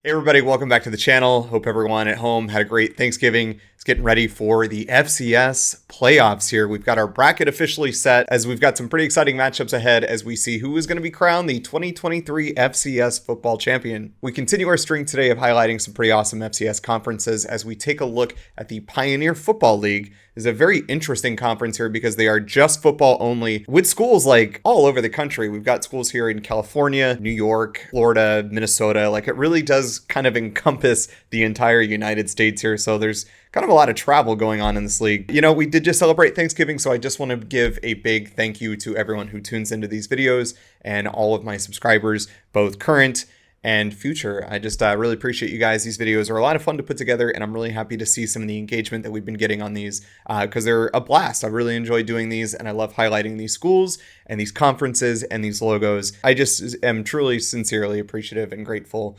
Hey everybody, welcome back to the channel. Hope everyone at home had a great Thanksgiving. It's getting ready for the FCS playoffs here. We've got our bracket officially set as we've got some pretty exciting matchups ahead as we see who is going to be crowned the 2023 FCS football champion. We continue our string today of highlighting some pretty awesome FCS conferences as we take a look at the Pioneer Football League. Is a very interesting conference here because they are just football only with schools like all over the country. We've got schools here in California, New York, Florida, Minnesota. Like it really does kind of encompass the entire United States here. So there's kind of a lot of travel going on in this league. You know, we did just celebrate Thanksgiving, so I just want to give a big thank you to everyone who tunes into these videos and all of my subscribers, both current and future. I just really appreciate you guys. These videos are a lot of fun to put together, and I'm really happy to see some of the engagement that we've been getting on these because they're a blast. I really enjoy doing these, and I love highlighting these schools and these conferences and these logos. I just am truly, sincerely appreciative and grateful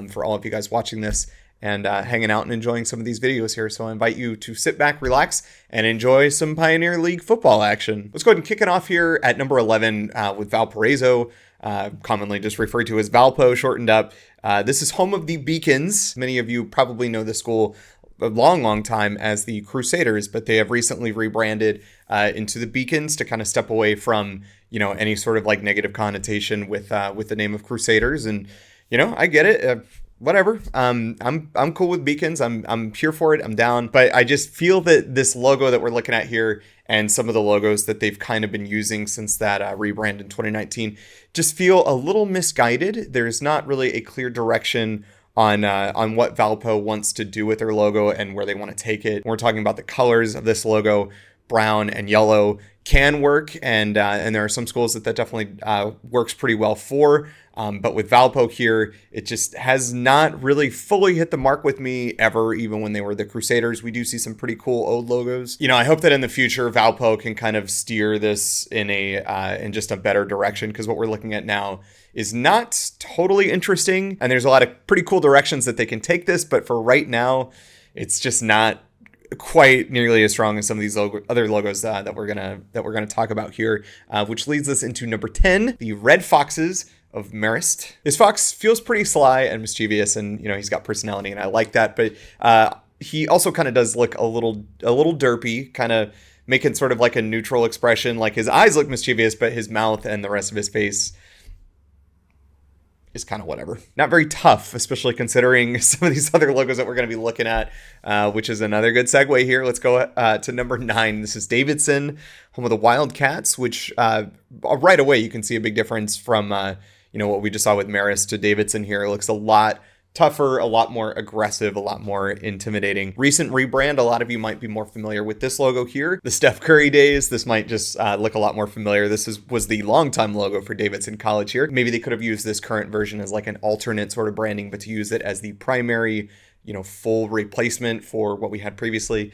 for all of you guys watching this and hanging out and enjoying some of these videos here. So I invite you to sit back, relax, and enjoy some Pioneer League football action. Let's go ahead and kick it off here at number 11 with Valparaiso. Commonly just referred to as Valpo, shortened up. This is home of the Beacons. Many of you probably know the school a long time as the Crusaders, but they have recently rebranded into the Beacons to kind of step away from, you know, any sort of like negative connotation with the name of Crusaders. And, you know, I get it. Whatever. I'm cool with Beacons. I'm here for it. I'm down. But I just feel that this logo that we're looking at here and some of the logos that they've kind of been using since that rebrand in 2019 just feel a little misguided. There's not really a clear direction on what Valpo wants to do with their logo and where they want to take it. When we're talking about the colors of this logo, brown and yellow can work, and there are some schools that definitely works pretty well for. But with Valpo here, it just has not really fully hit the mark with me ever, even when they were the Crusaders. We do see some pretty cool old logos. You know, I hope that in the future, Valpo can kind of steer this in just a better direction, because what we're looking at now is not totally interesting. And there's a lot of pretty cool directions that they can take this. But for right now, it's just not quite nearly as strong as some of these other logos that we're gonna talk about here, which leads us into number 10, the Red Foxes of Marist. This fox feels pretty sly and mischievous, and you know he's got personality, and I like that. But he also kind of does look a little derpy, kind of making sort of like a neutral expression. Like his eyes look mischievous, but his mouth and the rest of his face is kind of whatever. Not very tough, especially considering some of these other logos that we're going to be looking at, which is another good segue here. Let's go to number 9. This is Davidson, home of the Wildcats, which right away you can see a big difference from you know what we just saw with Marist to Davidson here. It looks a lot tougher, a lot more aggressive, a lot more intimidating. Recent rebrand, a lot of you might be more familiar with this logo here. The Steph Curry days, this might just look a lot more familiar. This was the longtime logo for Davidson College here. Maybe they could have used this current version as like an alternate sort of branding, but to use it as the primary, you know, full replacement for what we had previously,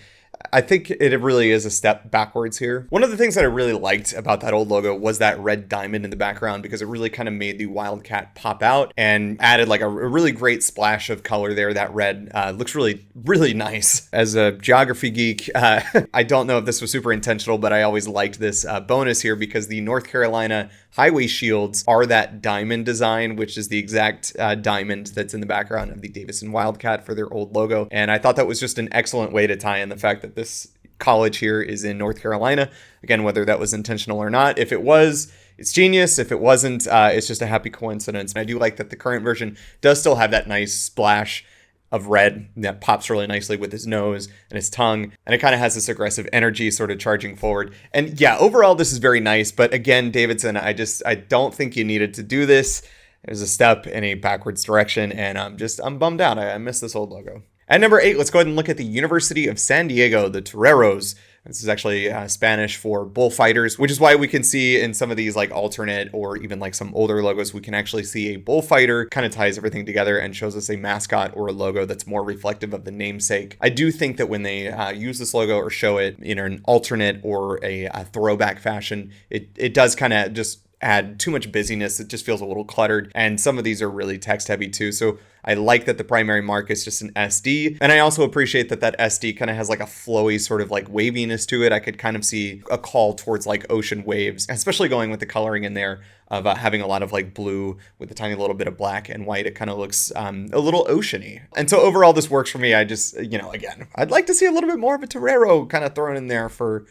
I think it really is a step backwards here. One of the things that I really liked about that old logo was that red diamond in the background, because it really kind of made the Wildcat pop out and added like a really great splash of color there. That red looks really nice. As a geography geek, I don't know if this was super intentional, but I always liked this bonus here because the North Carolina highway shields are that diamond design, which is the exact diamond that's in the background of the Davidson Wildcat for their old logo. And I thought that was just an excellent way to tie in the fact that this college here is in North Carolina. Again, whether that was intentional or not. If it was, it's genius. If it wasn't, it's just a happy coincidence. And I do like that the current version does still have that nice splash of red that pops really nicely with his nose and his tongue, and it kind of has this aggressive energy sort of charging forward. And yeah, overall this is very nice, but again, Davidson, I don't think you needed to do this. It was a step in a backwards direction, and I'm bummed out. I miss this old logo. At number 8, let's go ahead and look at the University of San Diego, the Toreros. This is actually Spanish for bullfighters, which is why we can see in some of these like alternate or even like some older logos, we can actually see a bullfighter. Kind of ties everything together and shows us a mascot or a logo that's more reflective of the namesake. I do think that when they use this logo or show it in an alternate or a throwback fashion, it does kind of just add too much busyness. It just feels a little cluttered. And some of these are really text heavy too. So I like that the primary mark is just an SD. And I also appreciate that that SD kind of has like a flowy sort of like waviness to it. I could kind of see a call towards like ocean waves, especially going with the coloring in there of having a lot of like blue with a tiny little bit of black and white. It kind of looks a little oceany. And so overall, this works for me. I just, again, I'd like to see a little bit more of a Torero kind of thrown in there for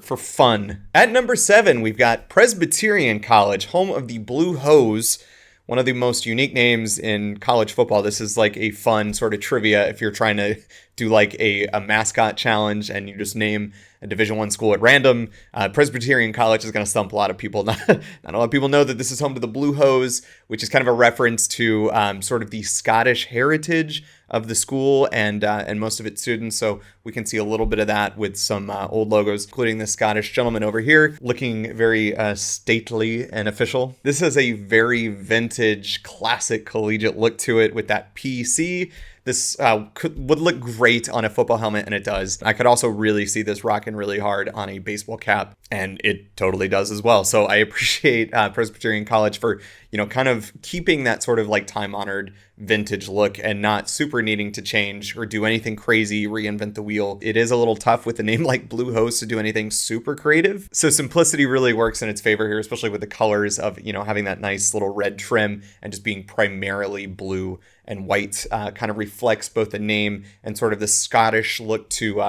fun. At number 7, we've got Presbyterian College, home of the Blue Hose. One of the most unique names in college football. This is like a fun sort of trivia if you're trying to do like a mascot challenge and you just name a Division I school at random. Presbyterian College is going to stump a lot of people. Not a lot of people know that this is home to the Blue Hose, which is kind of a reference to sort of the Scottish heritage of the school and most of its students. So we can see a little bit of that with some old logos, including the Scottish gentleman over here, looking very stately and official. This has a very vintage, classic collegiate look to it with that PC. This would look great on a football helmet, and it does. I could also really see this rocking really hard on a baseball cap, and it totally does as well. So I appreciate Presbyterian College for, kind of keeping that sort of like time-honored vintage look and not super needing to change or do anything crazy, reinvent the wheel. It is a little tough with a name like Blue Hose to do anything super creative. So simplicity really works in its favor here, especially with the colors of, having that nice little red trim and just being primarily blue and white. Kind of reflects both the name and sort of the Scottish look to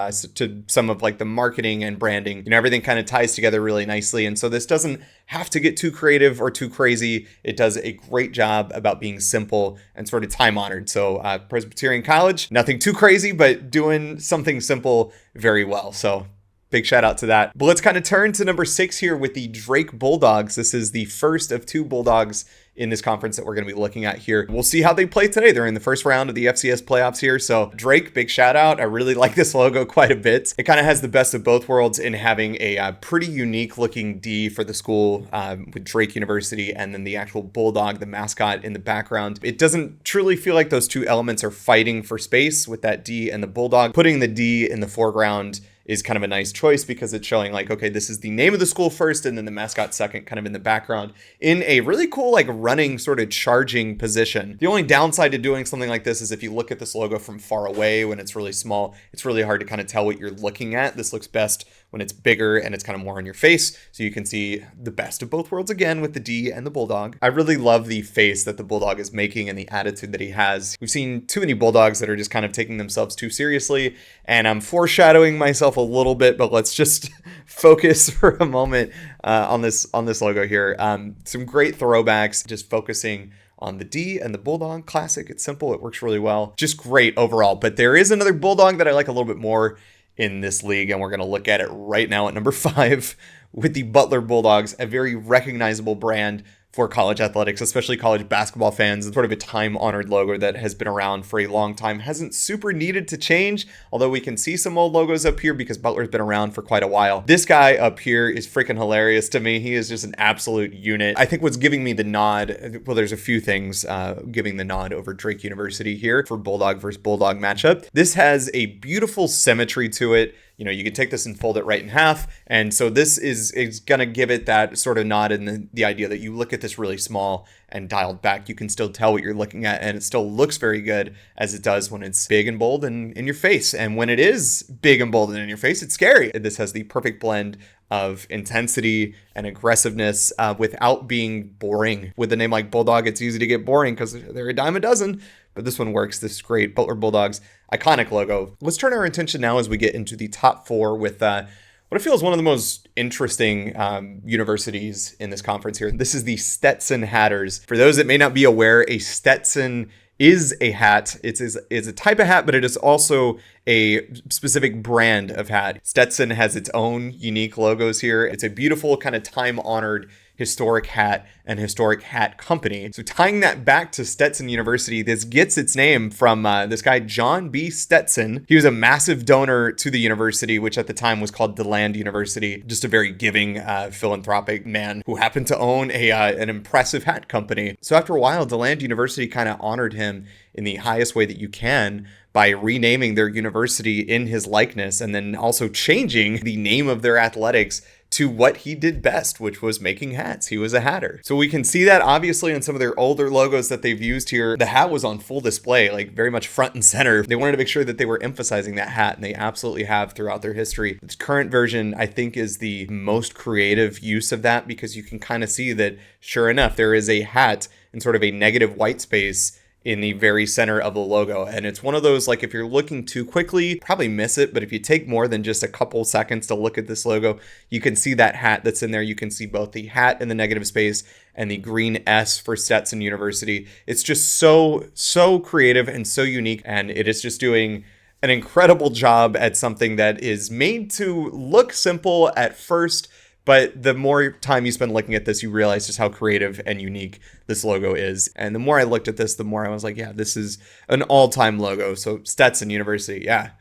some of like the marketing and branding. Everything kind of ties together really nicely. And so this doesn't have to get too creative or too crazy. It does a great job about being simple and sort of time honored. So Presbyterian College, nothing too crazy, but doing something simple very well. So big shout out to that. But let's kind of turn to number 6 here with the Drake Bulldogs. This is the first of 2 Bulldogs in this conference that we're going to be looking at here. We'll see how they play today. They're in the first round of the FCS playoffs here. So Drake, big shout out. I really like this logo quite a bit. It kind of has the best of both worlds in having a pretty unique looking D for the school with Drake University and then the actual Bulldog, the mascot in the background. It doesn't truly feel like those two elements are fighting for space with that D and the Bulldog. Putting the D in the foreground is kind of a nice choice because it's showing like, okay, this is the name of the school first and then the mascot second, kind of in the background in a really cool, like running sort of charging position. The only downside to doing something like this is if you look at this logo from far away when it's really small, it's really hard to kind of tell what you're looking at. This looks best when it's bigger and it's kind of more on your face. So you can see the best of both worlds again with the D and the Bulldog. I really love the face that the Bulldog is making and the attitude that he has. We've seen too many Bulldogs that are just kind of taking themselves too seriously, and I'm foreshadowing myself a little bit, but let's just focus for a moment on this logo here. Some great throwbacks, just focusing on the D and the Bulldog. Classic. It's simple. It works really well. Just great overall. But there is another Bulldog that I like a little bit more in this league, and we're going to look at it right now at number 5 with the Butler Bulldogs, a very recognizable brand for college athletics, especially college basketball fans. It's sort of a time-honored logo that has been around for a long time, hasn't super needed to change, although we can see some old logos up here because Butler's been around for quite a while. This guy up here is freaking hilarious to me. He is just an absolute unit. I think what's giving me the nod, well, there's a few things giving the nod over Drake University here for Bulldog versus Bulldog matchup. This has a beautiful symmetry to it. You can take this and fold it right in half. And so this is going to give it that sort of nod in the idea that you look at this really small and dialed back. You can still tell what you're looking at, and it still looks very good as it does when it's big and bold and in your face. And when it is big and bold and in your face, it's scary. This has the perfect blend of intensity and aggressiveness without being boring. With a name like Bulldog, it's easy to get boring because they're a dime a dozen. But this one works. This is great. Butler Bulldogs, iconic logo. Let's turn our attention now as we get into the top 4 with what I feel is one of the most interesting universities in this conference here. This is the Stetson Hatters. For those that may not be aware, a Stetson is a hat. It's a type of hat, but it is also a specific brand of hat. Stetson has its own unique logos here. It's a beautiful kind of time-honored historic hat and historic hat company. So tying that back to Stetson University, this gets its name from this guy, John B. Stetson. He was a massive donor to the university, which at the time was called DeLand University. Just a very giving, philanthropic man who happened to own an impressive hat company. So after a while, DeLand University kind of honored him in the highest way that you can by renaming their university in his likeness and then also changing the name of their athletics to what he did best, which was making hats. He was a hatter. So we can see that obviously in some of their older logos that they've used here. The hat was on full display, like very much front and center. They wanted to make sure that they were emphasizing that hat, and they absolutely have throughout their history. This current version, I think, is the most creative use of that, because you can kind of see that, sure enough, there is a hat in sort of a negative white space in the very center of the logo. And it's one of those, like, if you're looking too quickly, probably miss it. But if you take more than just a couple seconds to look at this logo, you can see that hat that's in there. You can see both the hat in the negative space and the green S for Stetson University. It's just so creative and so unique. And it is just doing an incredible job at something that is made to look simple at first, but the more time you spend looking at this, you realize just how creative and unique this logo is. And the more I looked at this, the more I was like, yeah, this is an all-time logo. So Stetson University, yeah,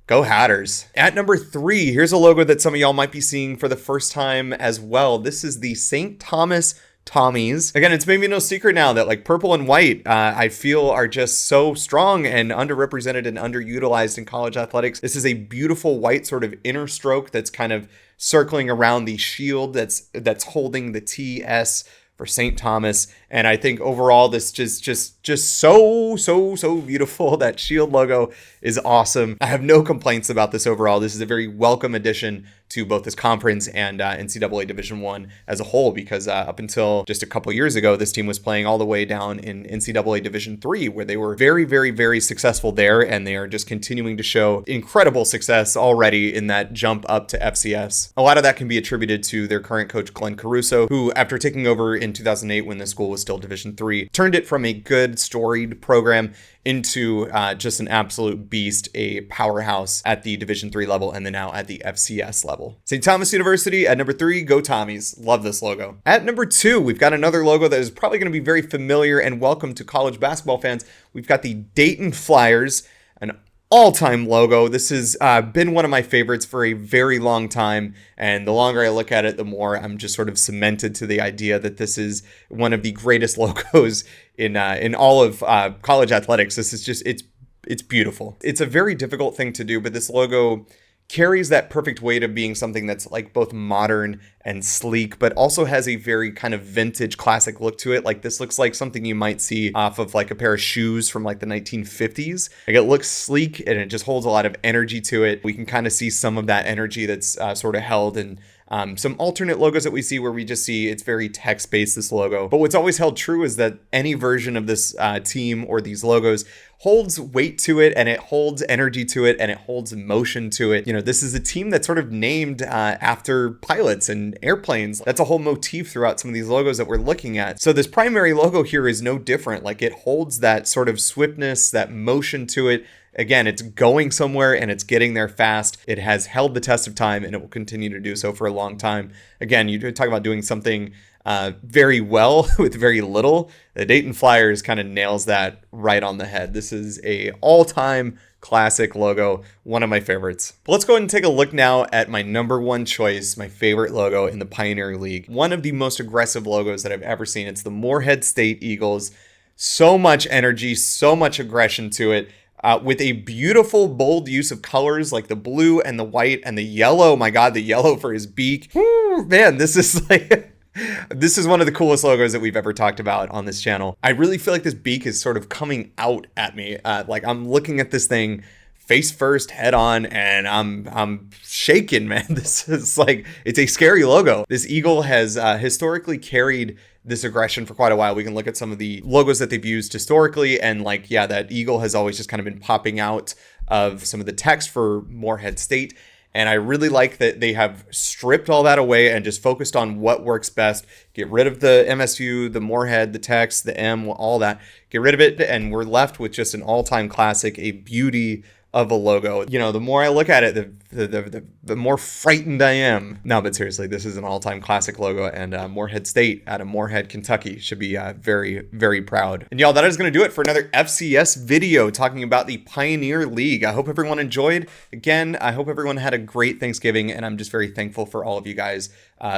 go Hatters. At number 3, here's a logo that some of y'all might be seeing for the first time as well. This is the St. Thomas Tommies. Again, it's maybe no secret now that like purple and white, I feel are just so strong and underrepresented and underutilized in college athletics. This is a beautiful white sort of inner stroke that's kind of circling around the shield that's holding the TS for St. Thomas. And I think overall this just so beautiful. That shield logo is awesome. I have no complaints about this overall. This is a very welcome addition to both this conference and NCAA Division I as a whole, because up until just a couple years ago, this team was playing all the way down in NCAA Division III, where they were very successful there, and they are just continuing to show incredible success already in that jump up to FCS. A lot of that can be attributed to their current coach, Glenn Caruso, who, after taking over in 2008 when the school was still Division III, turned it from a good storied program into just an absolute beast, a powerhouse at the Division III level, and then now at the FCS level. St. Thomas University at number 3, go Tommies. Love this logo. At number 2, we've got another logo that is probably going to be very familiar and welcome to college basketball fans. We've got the Dayton Flyers, an all-time logo. This has been one of my favorites for a very long time, and the longer I look at it, the more I'm just sort of cemented to the idea that this is one of the greatest logos in all of college athletics. This is just, it's beautiful. It's a very difficult thing to do, but this logo carries that perfect weight of being something that's like both modern and sleek, but also has a very kind of vintage classic look to it. Like this looks like something you might see off of like a pair of shoes from like the 1950s. Like it looks sleek and it just holds a lot of energy to it. We can kind of see some of that energy that's sort of held in some alternate logos that we see, where we just see it's very text-based, this logo. But what's always held true is that any version of this team or these logos holds weight to it, and it holds energy to it, and it holds emotion to it. You know, this is a team that's sort of named after pilots and airplanes. That's a whole motif throughout some of these logos that we're looking at. So this primary logo here is no different. Like it holds that sort of swiftness, that motion to it. Again, it's going somewhere and it's getting there fast. It has held the test of time, and it will continue to do so for a long time. Again, you talk about doing something very well with very little. The Dayton Flyers kind of nails that right on the head. This is a all-time classic logo, one of my favorites. But let's go ahead and take a look now at my number 1 choice, my favorite logo in the Pioneer League. One of the most aggressive logos that I've ever seen. It's the Morehead State Eagles. So much energy, so much aggression to it. With a beautiful, bold use of colors like the blue and the white and the yellow. My God, the yellow for his beak. Woo, man, this is like... This is one of the coolest logos that we've ever talked about on this channel. I really feel like this beak is sort of coming out at me. Like I'm looking at this thing face first, head on, and I'm shaking, man. This is like, it's a scary logo. This eagle has historically carried this aggression for quite a while. We can look at some of the logos that they've used historically, and like, yeah, that eagle has always just kind of been popping out of some of the text for Morehead State. And I really like that they have stripped all that away and just focused on what works best. Get rid of the MSU, the Morehead, the text, the M, all that. Get rid of it, and we're left with just an all-time classic, a beauty of a logo. You know, the more I look at it, the more frightened I am. No, but seriously, this is an all-time classic logo, and Morehead State out of Morehead, Kentucky should be very proud. And y'all, that is going to do it for another FCS video talking about the Pioneer League. I hope everyone enjoyed. Again, I hope everyone had a great Thanksgiving, and I'm just very thankful for all of you guys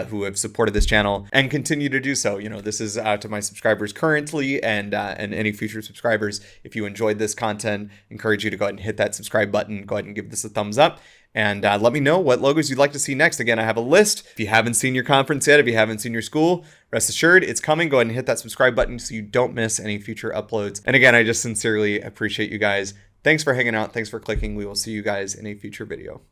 who have supported this channel and continue to do so. You know, this is to my subscribers currently and any future subscribers. If you enjoyed this content, encourage you to go ahead and hit that subscribe button. Go ahead and give this a thumbs up. And let me know what logos you'd like to see next. Again, I have a list. If you haven't seen your conference yet, if you haven't seen your school, rest assured it's coming. Go ahead and hit that subscribe button so you don't miss any future uploads. And again, I just sincerely appreciate you guys. Thanks for hanging out. Thanks for clicking. We will see you guys in a future video.